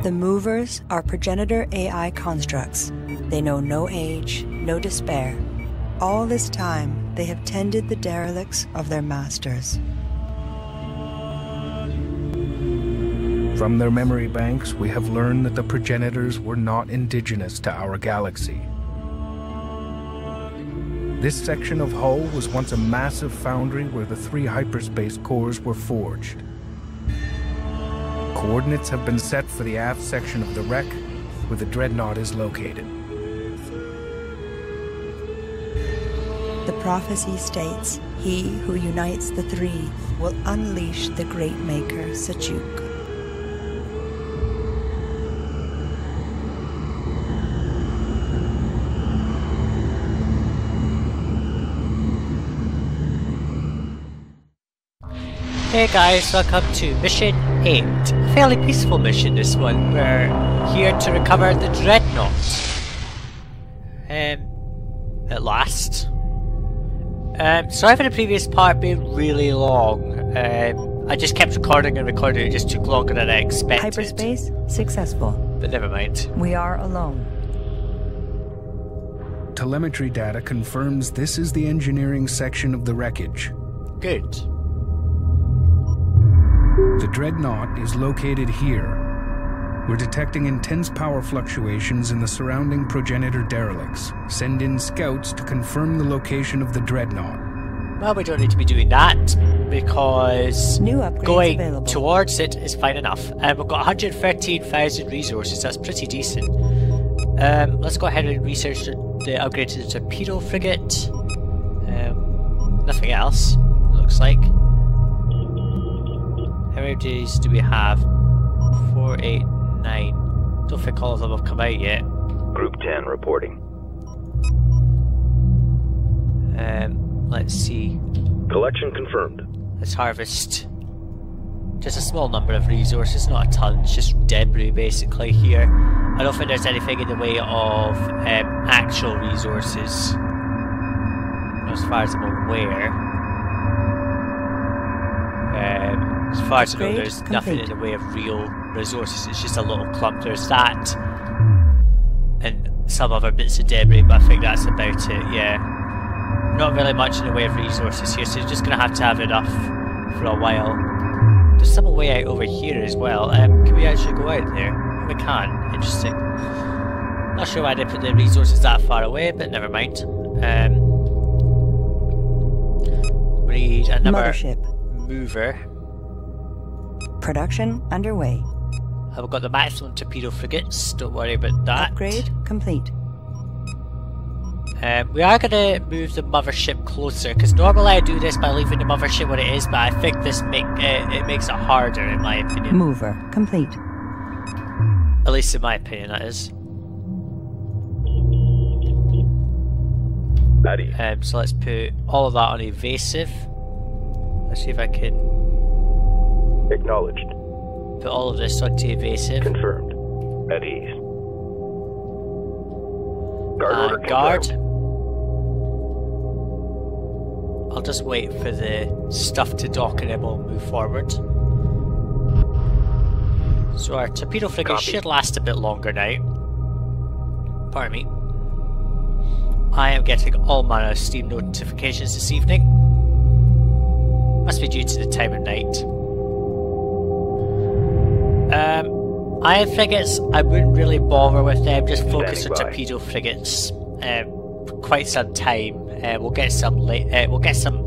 The movers are progenitor AI constructs. They know no age, no despair. All this time, they have tended the derelicts of their masters. From their memory banks, we have learned that the progenitors were not indigenous to our galaxy. This section of hull was once a massive foundry where the 3 hyperspace cores were forged. Coordinates have been set for the aft section of the wreck, where the Dreadnaught is located. The prophecy states, he who unites the 3 will unleash the great maker, Sajuuk. Hey guys, welcome to Mission 8. A fairly peaceful mission this one. We're here to recover the Dreadnaught. At last. Sorry for the previous part being really long. I just kept recording and recording, it just took longer than I expected. Hyperspace successful. But never mind. We are alone. Telemetry data confirms this is the engineering section of the wreckage. Good. The Dreadnaught is located here. We're detecting intense power fluctuations in the surrounding progenitor derelicts. Send in scouts to confirm the location of the Dreadnaught. Well, we don't need to be doing that, because new upgrades going available. towards it is fine enough. We've got 113,000 resources, that's pretty decent. Let's go ahead and research the upgrade to the torpedo frigate. Nothing else, looks like. How many days do we have? 4, 8, 9. Don't think all of them have come out yet. Group 10 reporting. Let's see. Collection confirmed. Let's harvest just a small number of resources, not a ton. It's just debris basically here. I don't think there's anything in the way of actual resources, as far as I'm aware. As far as I know, there's nothing in the way of real resources. It's just a little clump. There's that and some other bits of debris, but I think that's about it. Yeah, not really much in the way of resources here, so you're just gonna have to have enough for a while. There's some way out over here as well. Can we actually go out there? We can. Interesting. Not sure why they put the resources that far away, but never mind. We need another Mothership. Mover. Production underway. I've got the maximum torpedo frigates, don't worry about that. Upgrade complete. We are going to move the mothership closer, because normally I do this by leaving the mothership what it is, but I think this it makes it harder in my opinion. Mover complete. At least in my opinion, that is. So let's put all of that on evasive. Let's see if I can... Acknowledged. Put all of this onto evasive. Confirmed. At ease. Guard order guard. confirmed. I'll just wait for the stuff to dock and then we'll move forward. So our torpedo frigate should last a bit longer now. Pardon me. I am getting all manner of Steam notifications this evening. Must be due to the time of night. Iron frigates, I wouldn't really bother with them, just focus on torpedo frigates for quite some time. We'll get some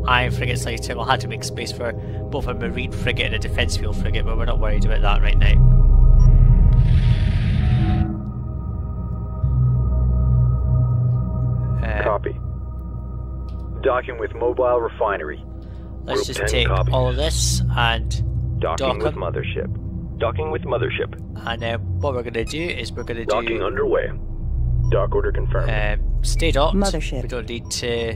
iron frigates later. We'll have to make space for both a marine frigate and a defense field frigate, but we're not worried about that right now. Copy. Docking with mobile refinery. Let's Group just 10 take copy. all of this and Docking dock with them. mothership. Docking with mothership. And what we're going to do is we're going to Docking do... underway. Dock order confirmed. Stay docked. Mothership. We don't need to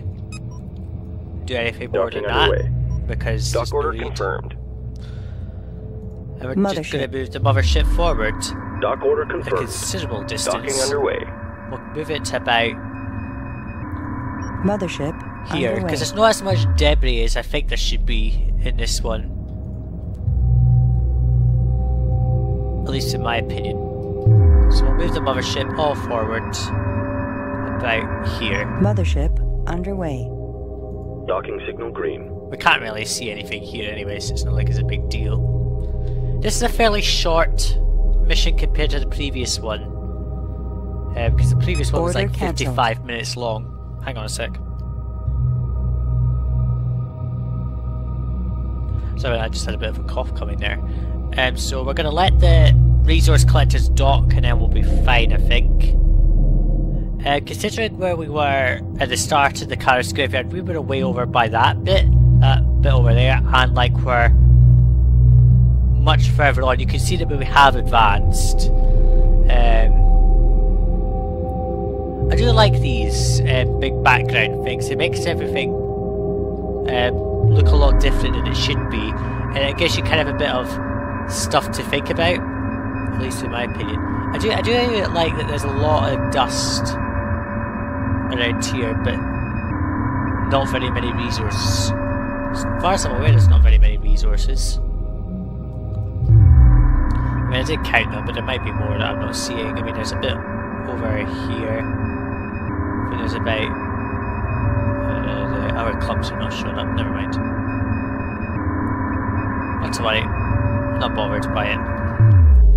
do anything more Docking than underway. that, because Dock there's no order need. confirmed. And we're just going to move the mothership forward Dock order a confirmed. considerable distance. Docking underway. We'll move it to about Mothership here, underway. because there's not as much debris as I think there should be in this one. At least in my opinion. So we'll move the mothership all forward about here. Mothership underway. Docking signal green. We can't really see anything here anyway, so it's not like it's a big deal. This is a fairly short mission compared to the previous one. Because the previous one was like 55 minutes long. Hang on a sec. Sorry, I just had a bit of a cough coming there. So we're going to let the resource collectors dock and then we'll be fine, I think. Considering where we were at the start of the Kairos graveyard, we were way over by that bit over there, and like we're much further on. You can see that we have advanced. I do like these big background things. It makes everything look a lot different than it should be, and it gives you kind of a bit of stuff to think about, at least in my opinion. I do like that there's a lot of dust around here, but not very many resources. As far as I'm aware, there's not very many resources. I mean, I did count them, but there might be more that I'm not seeing. I mean, there's a bit over here. I think there's about... our clumps are not showing up, never mind. Not to worry, I'm not bothered by it.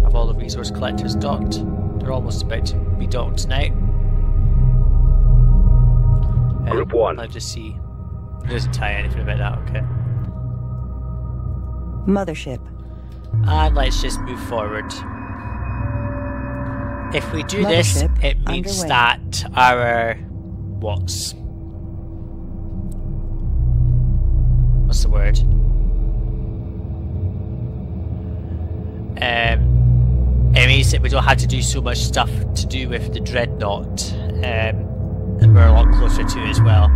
Have all the resource collectors docked. They're almost about to be docked now. Group 1. I'll just see. It doesn't tell you anything about that, okay. Mothership. And let's just move forward. If we do this, it means that our... what's the word? It means that we don't have to do so much stuff to do with the Dreadnaught, and we're a lot closer to it as well.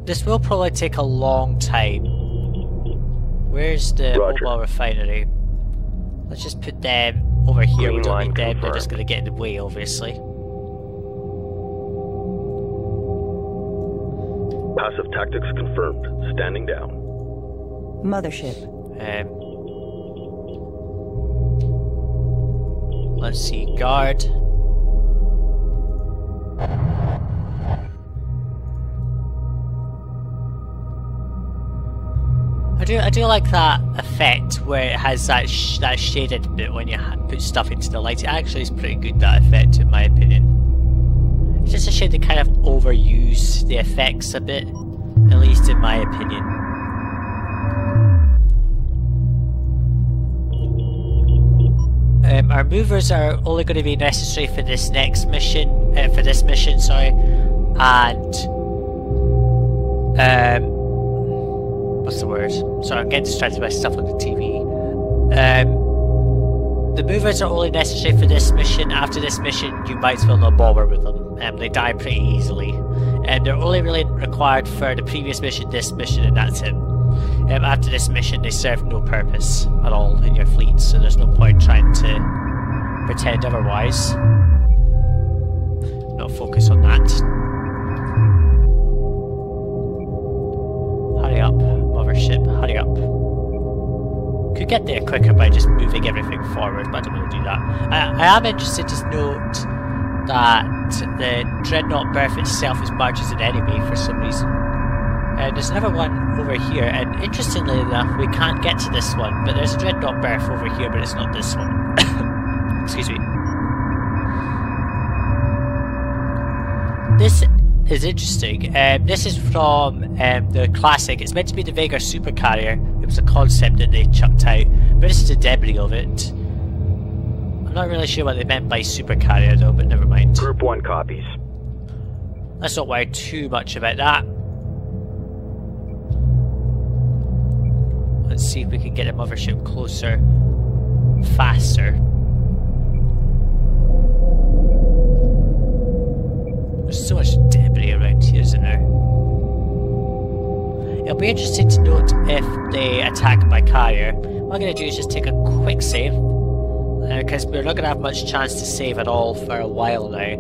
This will probably take a long time. Where's the mobile refinery? Let's just put them over here. We don't need them, they're just going to get in the way, obviously. Passive tactics confirmed. Standing down. Mothership. Let's see, guard. I do like that effect where it has that shaded bit when you put stuff into the light. It actually is pretty good, that effect, in my opinion. It's just a shame they kind of overuse the effects a bit, at least in my opinion. Our movers are only going to be necessary for this next mission, sorry, and what's the word? Sorry, I'm getting distracted by stuff on the TV. The movers are only necessary for this mission. After this mission, you might as well not bother with them. They die pretty easily. And they're only really required for the previous mission, this mission, and that's it. After this mission, they serve no purpose at all in your fleet, so there's no point trying to pretend otherwise. Not focus on that. Hurry up, mothership, hurry up. Could get there quicker by just moving everything forward, but I don't want to do that. I am interested to note that the Dreadnought berth itself is marked as an enemy for some reason. There's another one over here, and interestingly enough, we can't get to this one, but there's a Dreadnought berth over here, but it's not this one. Excuse me. This is interesting. This is from the classic. It's meant to be the Vega supercarrier. It was a concept that they chucked out, but this is the debris of it. I'm not really sure what they meant by supercarrier though, but never mind. Group 1 copies. Let's not worry too much about that. Let's see if we can get the mothership closer, faster. There's so much debris around here, isn't there? It'll be interesting to note if they attack by carrier. What I'm going to do is just take a quick save, because we're not going to have much chance to save at all for a while now.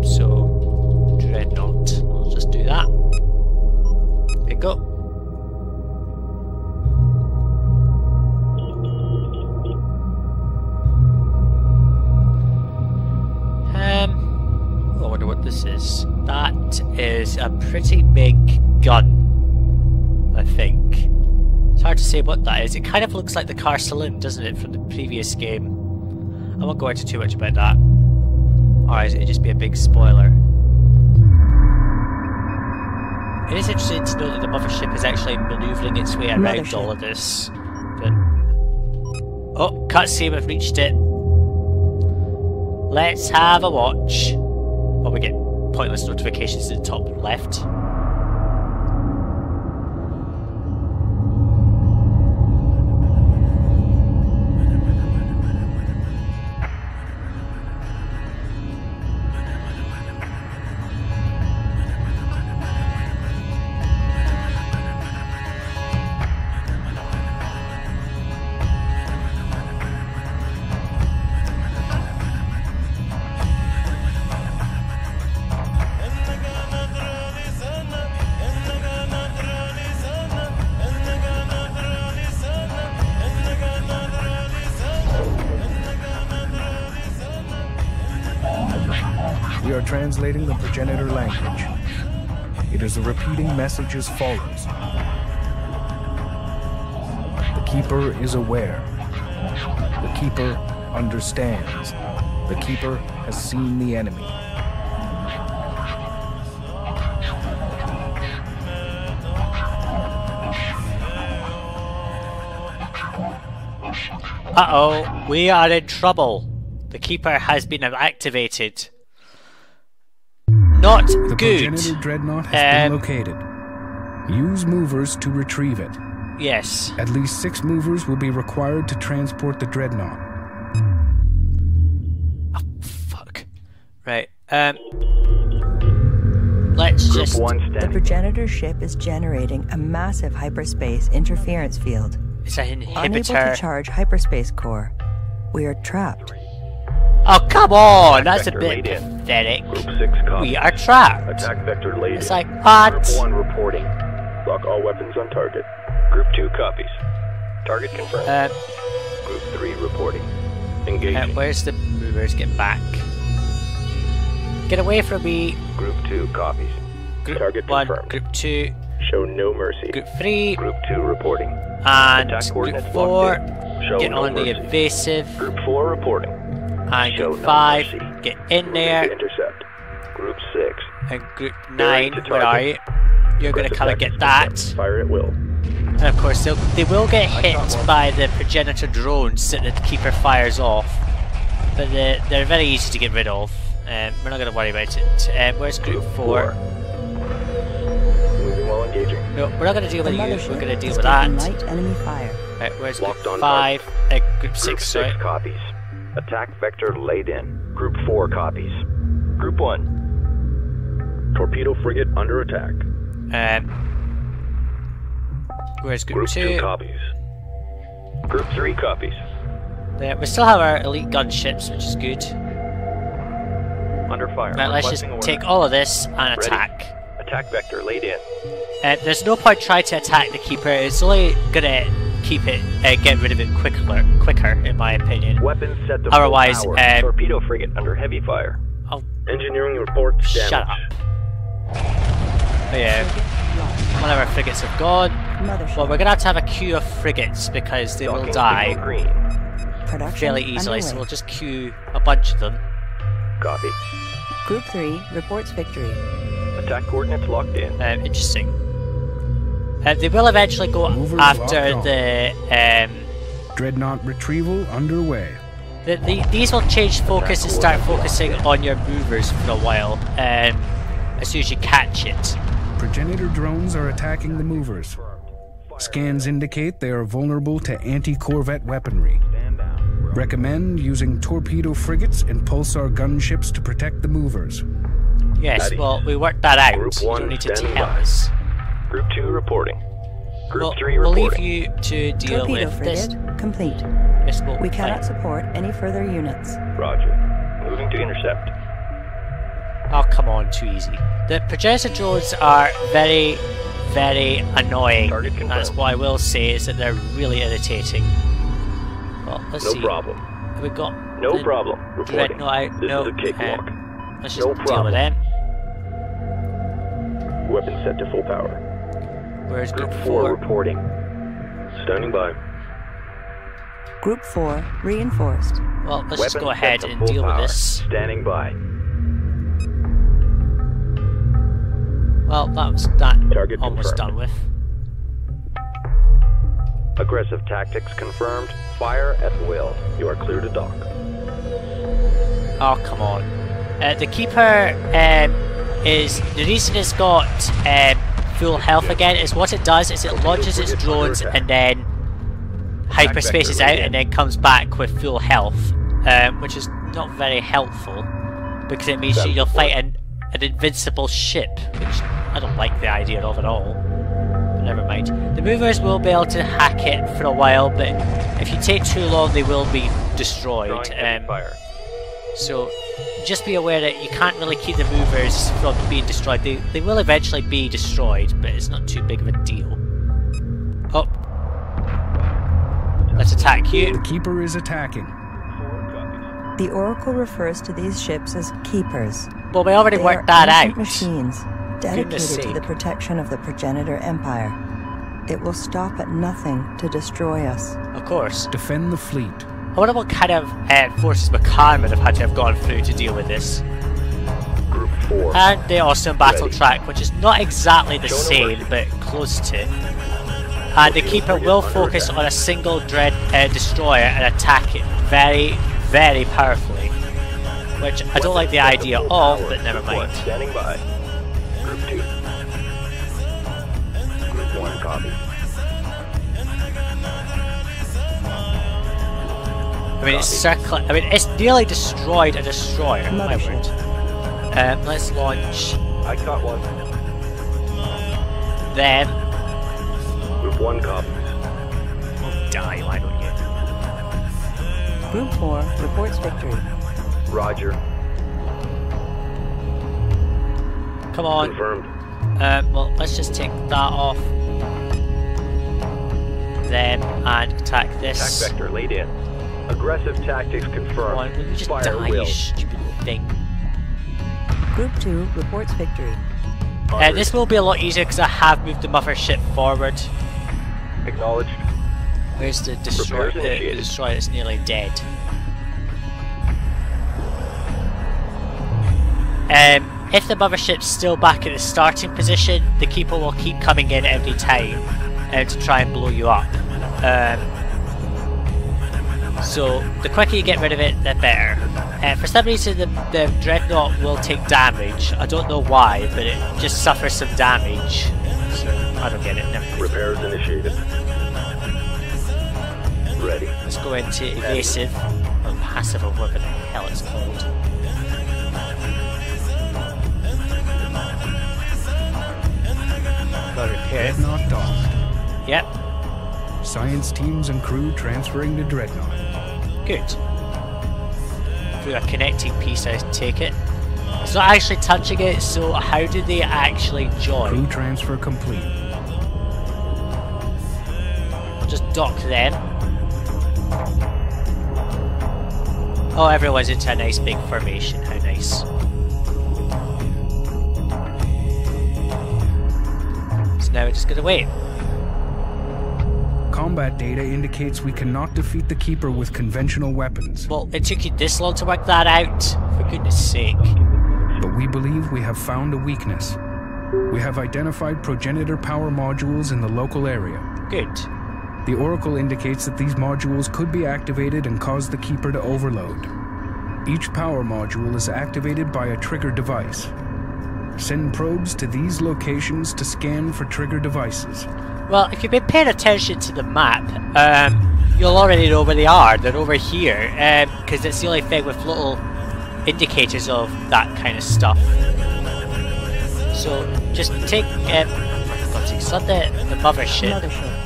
So, Dreadnought. We'll just do that. There you go. That is a pretty big gun, I think. It's hard to say what that is. It kind of looks like the car saloon, doesn't it, from the previous game? I won't go into too much about that. Or it'd just be a big spoiler. It is interesting to know that the mothership is actually manoeuvring its way around all of this. But... oh, cutscene, we've reached it. Let's have a watch. Well, we get pointless notifications at the top left. We are translating the progenitor language. It is a repeating message as follows. The Keeper is aware. The Keeper understands. The Keeper has seen the enemy. Uh-oh, we are in trouble. The Keeper has been activated. Not the good. Progenitor Dreadnaught has been located. Use movers to retrieve it. Yes. At least 6 movers will be required to transport the Dreadnaught. Oh, fuck. Right, let's just... The progenitor ship is generating a massive hyperspace interference field. It's an inhibitor. Unable to charge hyperspace core. We are trapped. Oh, come on! That's a bit pathetic. Group 6 copies. We are trapped. Attack vector laid It's in. like, what? Group 1 reporting. Lock all weapons on target. Group 2 copies. Target confirmed. Group 3 reporting. Engaging. Where's the movers? Get back. Get away from me. Group 2 copies. Group Target 1, confirmed. Group 2, Show no mercy. Group 3, Group 2 reporting. and Attack Group coordinates 4. locked in. Show Get no on the mercy. evasive. Group 4 reporting. And Show Group no 5. mercy. Get in Moving there. to intercept. Group 6. And Group Bearing 9. to Where are you? target. You're going to Press come and attack get that. system. Fire at will. And of course, they will get hit by the progenitor drones that the Keeper fires off. But they're very easy to get rid of. We're not going to worry about it. Where's Group 4? Moving while engaging. No, we're not going to deal with you. We're going to deal is with that. taking light enemy fire. Right, where's Locked Group on 5? Group 6, Group 6 sorry. copies. Attack vector laid in. Group 4 copies. Group 1. Torpedo frigate under attack. Where's Group Group 2 2? copies. Group 3 copies. We still have our elite gunships, which is good. Under fire. Right, let's just Requesting order. take all of this and Ready. attack. Attack vector laid in. There's no point trying to attack the Keeper. It's only gonna keep it, get rid of it quicker, in my opinion. Weapons set to full Otherwise, power. Torpedo frigate under heavy fire. Oh, Engineering reports damage. shut up. But yeah, one of our frigates have gone. Mothership. Well, we're gonna have a queue of frigates because they will Docking die signal green. Production fairly easily. So underway. we'll just queue a bunch of them. Copy. Group 3 reports victory. Attack coordinates locked in. Interesting. They will eventually go Movers after locked on. the Dreadnought retrieval underway. these will change focus and start focusing on your movers for a while. As soon as you catch it. Progenitor drones are attacking the movers. Scans indicate they are vulnerable to anti-corvette weaponry. Recommend using torpedo frigates and pulsar gunships to protect the movers. Yes, Ready. well, we worked that out. Group You 1 don't need to standing tell by. us. Group 2 reporting. Group 3 We'll leave reporting. you to deal Torpedo with frigate this. complete. This will We be cannot fine. support any further units. Roger. Moving to intercept. Oh, come on, too easy. The progenitor drones are very, very annoying. Target confirmed. That's what I will say, is that they're really irritating. Well, let's No see. problem. Have we got No the problem. Reporting. Dreadnought out? This No, is a cakewalk. let's just No deal problem. with them. Weapon set to full power. Where's Group 4 reporting. Standing by. Group 4 reinforced. Well, let's just Weapon go ahead set to and full deal power. with this. Standing by. Well, that was that Target almost confirmed. done with. Aggressive tactics confirmed. Fire at will. You are clear to dock. Oh, come on. The Keeper is... The reason it's got full health again is what it does is it launches its drones and then hyperspaces out and then comes back with full health, which is not very helpful because it means you'll fight an invincible ship, which I don't like the idea of at all. But never mind. The movers will be able to hack it for a while, but if you take too long they will be destroyed. Fire. So just be aware that you can't really keep the movers from being destroyed. They will eventually be destroyed, but it's not too big of a deal. Oh. Let's attack you. The Keeper is attacking. The Oracle refers to these ships as Keepers. Well, we already They worked are that ancient out. machines dedicated to the sake. protection of the Progenitor Empire. It will stop at nothing to destroy us. Of course. Defend the fleet. I wonder what kind of forces McCarman have had to have gone through to deal with this. Group 4. And the awesome battle Ready. track, which is not exactly the Show no same, mercy. but close to. And the Keeper will focus on a single destroyer and attack it very, very powerfully. Which I don't like the idea of, but never mind. Standing by. Group 2. Group 1 copy. I mean, it's circling. I mean, it's nearly destroyed a destroyer. My word. Let's launch I caught one. them. Group 1 copies. Die, why don't you? Group 4 reports victory. Roger. Come on. Confirmed. Well, let's just take that off. Them and attack Attack this. vector laid in. Aggressive tactics Come confirmed. on, will you just Fire die, you will. stupid thing. Group 2 reports victory. This will be a lot easier because I have moved the mothership forward. Acknowledged. Where's the destroyer? Repairs The initiated. destroyer that's nearly dead. If the mothership's still back at the starting position, the Keeper will keep coming in every time to try and blow you up. So the quicker you get rid of it, the better. For some reason the Dreadnought will take damage. I don't know why, but it just suffers some damage. So I don't get it. Never mind. Repairs initiated. Ready. Let's go into evasive or passive or whatever the hell it's called. Gotta repair it. Dreadnought docked. Yep, Science teams and crew transferring to Dreadnought. good. Through a connecting piece, I take it. It's not actually touching it, so how do they actually join? Crew transfer complete. I'll just dock them. Oh, everyone's into a nice big formation. How nice. So now we're just gonna wait. Combat data indicates we cannot defeat the Keeper with conventional weapons, Well, it took you this long to work that out? For goodness sake. but we believe we have found a weakness. We have identified progenitor power modules in the local area. Good. The Oracle indicates that these modules could be activated and cause the Keeper to overload. Each power module is activated by a trigger device. Send probes to these locations to scan for trigger devices. Well, if you've been paying attention to the map, you'll already know where they are. They're over here, because it's the only thing with little indicators of that kind of stuff. So just take, it's on the mothership,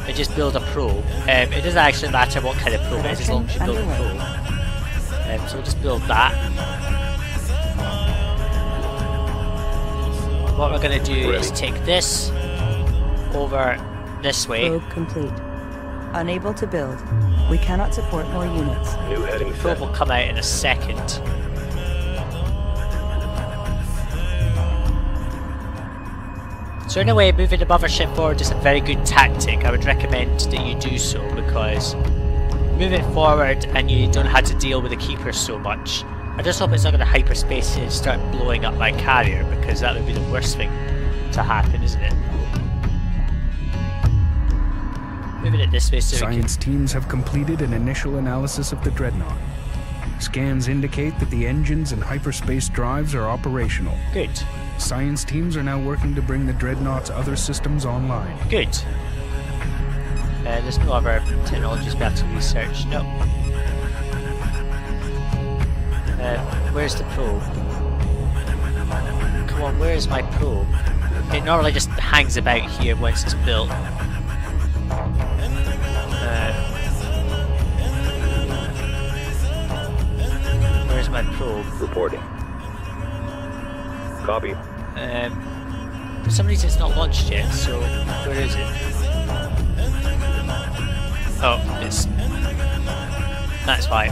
and just build a probe. It doesn't actually matter what kind of probe it is, as long as you build a probe. So we'll just build that. What we're going to do is take this over this way. Probe complete. Unable to build. We cannot support more units. New heading The probe set. will come out in a second. So in a way, moving the mothership forward is a very good tactic. I would recommend that you do so, because move it forward and you don't have to deal with the Keeper so much. I just hope it's not going to hyperspace and start blowing up my carrier, because that would be the worst thing to happen, isn't it? Moving it this way so Science teams have completed an initial analysis of the Dreadnought. Scans indicate that the engines and hyperspace drives are operational. Good. Science teams are now working to bring the Dreadnaught's other systems online. Good. There's no other technologies we have to research. No. Where's the probe? Come on, where is my probe? It normally just hangs about here once it's built. Where's my probe? Reporting. Copy. For some reason it's not launched yet, so where is it? Oh, it's... That's why.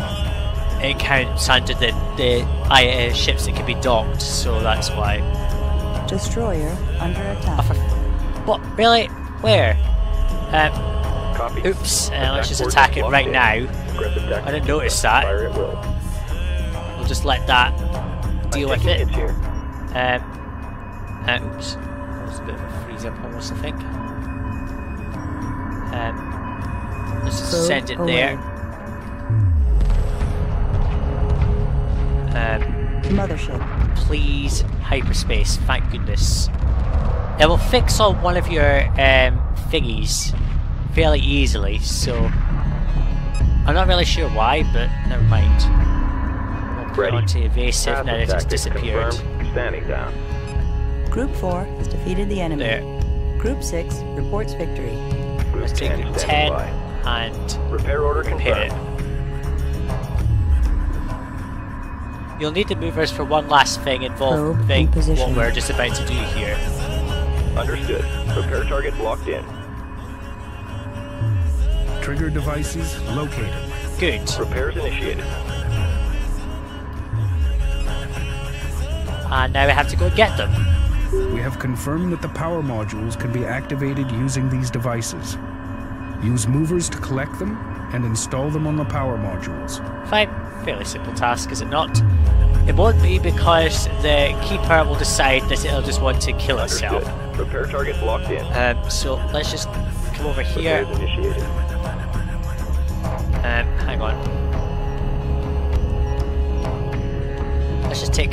It counts under the ships that can be docked, so that's why. Destroyer under attack. What? Really? Where? Copy. Oops, let's just attack it right now. I didn't notice that. Fire at will. We'll just let that deal with it. Here. Oops. That was a bit of a freeze up almost, I think. Let's just send it there. Mothership. Please, hyperspace, thank goodness. It will fix on one of your thingies fairly easily, so I'm not really sure why, but never mind. We'll put it onto evasive, now it just disappeared. Standing down. Group 4 has defeated the enemy. There. Group 6 reports victory. Group Let's take 10 Group 10 standing by. and Repair order repair confirmed. it. You'll need the movers for one last thing involving what we're just about to do here. Understood. Repair target locked in. Trigger devices located. Good. Repairs initiated. And now we have to go and get them. We have confirmed that the power modules can be activated using these devices. Use movers to collect them and install them on the power modules. Fine. Fairly simple task, is it not? It won't be, because the Keeper will decide that it'll just want to kill itself. Understood. Repair target locked in. So let's just come over here. Repairs initiated. Hang on. Let's just take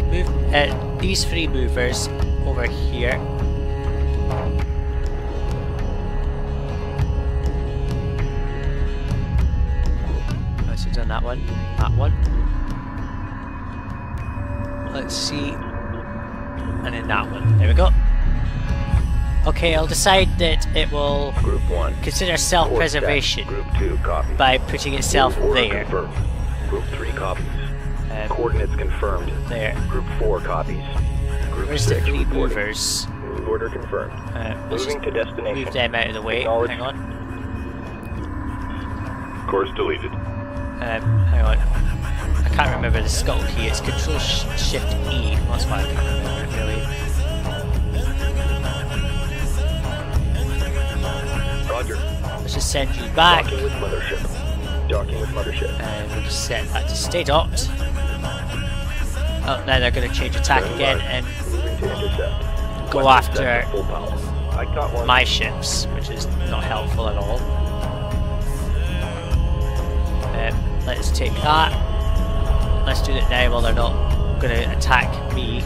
these three movers over here. Let's have done that one. That one. Let's see. And then that one. There we go. Okay, I'll decide that it will Group 1. consider self-preservation Group 2 copy. by putting itself there. Confirmed. Group 3 copies. Coordinates confirmed. There. Group 4 copies. Group Where's the 6 three reporting. movers? Move order confirmed. Let's Moving just to destination. move them out of the way. Acknowledged. Hang on. Course deleted. Hang on. I can't remember the scuttle key. It's Control Shift E. That's why I can't remember it really. Roger. Let's just send you back. Docking with mothership. Docking with mothership. And we'll just set that to stay docked. Oh, now they're going to change attack again and Moving to intercept. go Weapons after set to full power. I caught one. my ships, which is not helpful at all. Let's take that. Let's do it now while they're not going to attack me.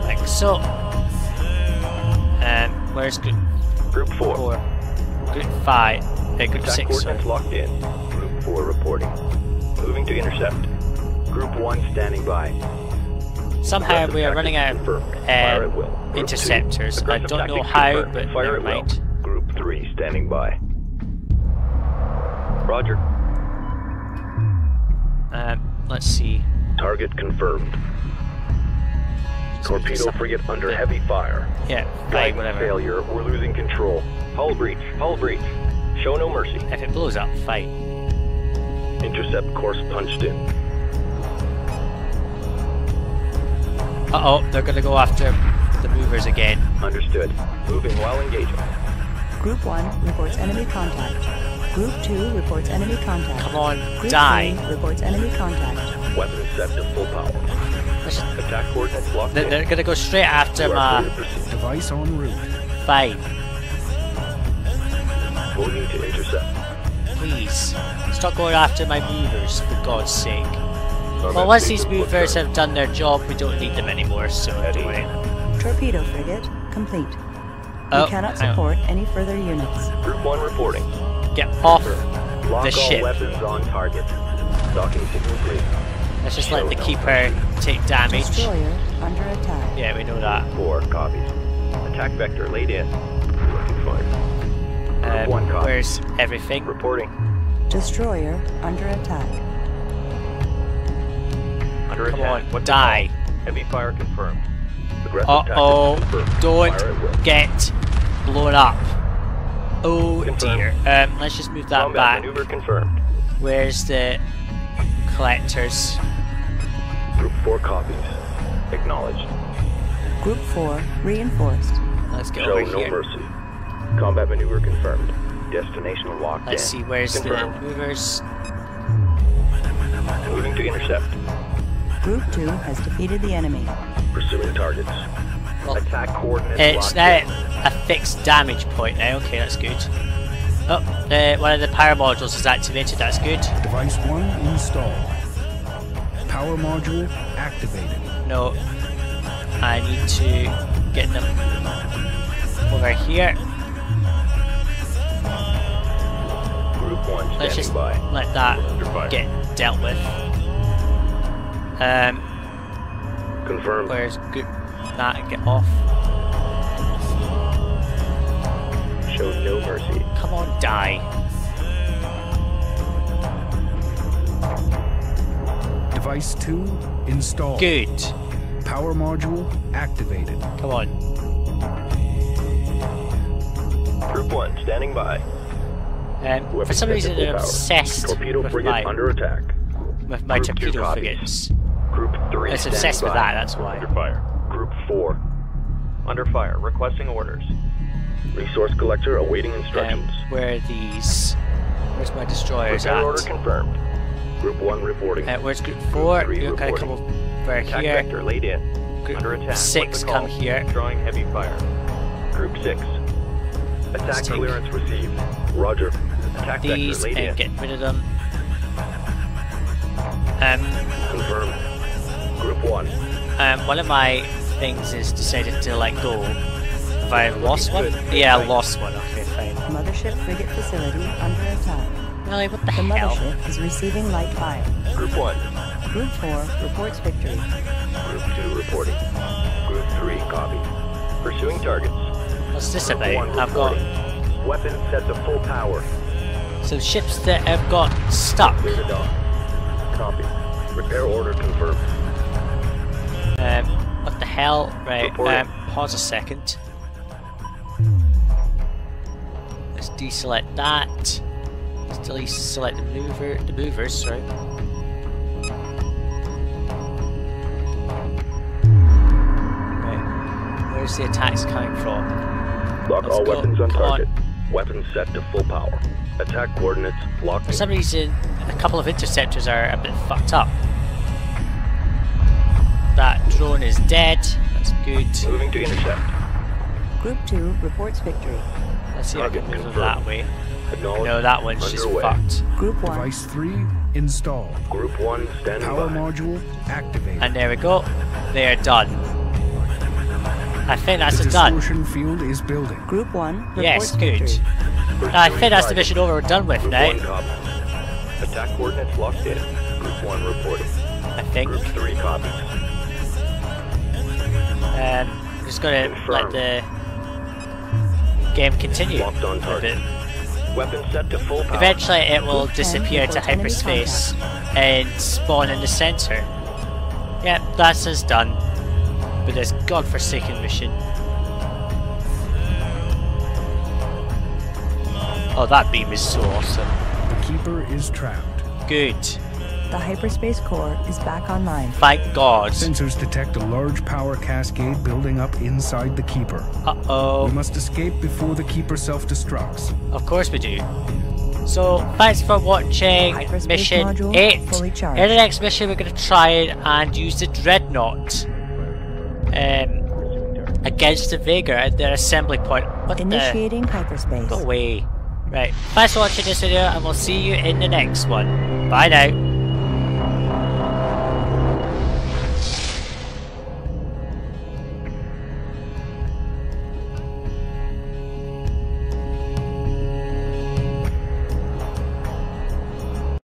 Like so. Where's Group Group 4. 4? Group 5. Group Attack 6. coordinates locked in. Group 4 reporting. Moving to intercept. Group 1 standing by. Somehow we are running out Fire at of will. Group interceptors. 2. I Aggressive don't know tactics how, confirmed. but Fire never at will. mind. Group 3 standing by. Roger. Let's see. Target confirmed. Torpedo frigate under heavy fire. Yeah, right, Guidance whatever. failure. We're losing control. Hull breach. Hull breach. Show no mercy. If it blows up, fight. Intercept course punched in. Uh-oh, they're going to go after the movers again. Understood. Moving while engaging. Group 1 reports enemy contact. Group 2 reports enemy contact. Come on, Group die. 3 reports enemy contact. Weapons set to full power. Attack coordinates locked in. They're gonna go straight after my... Device en route. Fine. Moving to intercept. Please. Stop going after my movers, for God's sake. Well, once these movers have done their job, we don't need them anymore, so don't worry. Torpedo frigate complete. Oh, We cannot support any further units. Group 1 reporting. Get off Lock the all ship. weapons on target. Docking signal clear. Let's just let the Keeper take damage. Destroyer under attack. Yeah, we know that. 4 copies. Attack vector laid in. Looking fine. Group 1 copies. Where's everything? Reporting. Destroyer under attack. Under Come attack. on, What's the die. call? Heavy fire confirmed. Aggressive Uh-oh, tactics confirmed. don't Fire at will. get blown up. Oh Confirmed. dear. Let's just move that Combat back. maneuver confirmed. Where's the collectors? Group 4 copies. Acknowledged. Group 4 reinforced. Let's get Show over no here. mercy. Combat maneuver confirmed. Destination locked Let's in. see, where's Confirmed. the movers? Moving to intercept. Group 2 has defeated the enemy. Pursuing targets. Well, Attack coordinates it's locked now in. a fixed damage point now. Okay, that's good. Oh, one of the power modules is activated. That's good. Device 1 installed. Power module activated. No, I need to get them over here. Group 1 Let's standing just by. let that Under fire. get dealt with. Confirmed. Where's group? That get off. Show no mercy. Come on, die. Device 2 installed. Good. Power module activated. Come on. Group 1 standing by. For some reason, they're Power. obsessed Torpedo with frigate my under attack. Group 2 torpedo copies. frigates. Group 3 It's standing obsessed with by. that, that's why. Under fire. Group 4. Under fire. Requesting orders. Resource collector awaiting instructions. Where are these? Where's my destroyers Repair order at? confirmed. Group 1 reporting. Where's group 4? Group 3 You're gonna come reporting. over Attack here. vector laid in. Group Under attack. 6 What's the come call? here. Drawing heavy fire. Group 6. Attack take clearance received. Roger. Attack These vector laid and in. get rid of them. Confirmed. Group 1. One of my things is decided to let go. Have I lost one? Yeah, I lost one. Okay, fine. Mothership frigate facility under attack. Really, what the The hell? mothership is receiving light fire. Group 1. Group 4 reports victory. Group 2 reporting. Group 3 copy. Pursuing targets. What's this Group about? 1 I've got reporting. Weapons set to full power. some ships that have got stuck. Clear to dock. Copy. Repair order confirmed. What the hell? Right, Reporting. pause a second. Let's deselect that. Let's deselect the movers, sorry. Right, where's the attacks coming from? Lock Let's all go. weapons on Come on. target. Weapons set to full power. Attack coordinates locked For in. some reason, a couple of interceptors are a bit fucked up. That drone is dead. That's good. Moving to intercept. Group 2 reports victory. Let's see if I can Target move them that way. Acknowledged. No, that one's just Underway. fucked. Group 1 Device 3 installed. Group 1 standing Power by. module activated. And there we go. They are done. I think that's the it done. distortion field is building. Group 1 reports Yes, good. victory. I think that's the mission over and done with Group now. 1 copy. Attack coordinates locked in. Group 1 reporting. I think. Group 3 copies. I'm just gonna let Confirmed. the game continue Locked on a target. bit. Weapons set to full power. Eventually it will Group 10 disappear to reports enemy hyperspace and spawn in the center. Yep, that's us done. With this godforsaken mission. Oh, that beam is so awesome. The Keeper is trapped. Good. The hyperspace core is back online. Thank God. Sensors detect a large power cascade building up inside the Keeper. Uh-oh. We must escape before the Keeper self-destructs. Of course we do. So, thanks for watching mission 8. In the next mission we're going to try and use the Dreadnaught against the Vega at their assembly point. Initiating hyperspace. Go away. Right, thanks for watching this video and we'll see you in the next one. Bye now.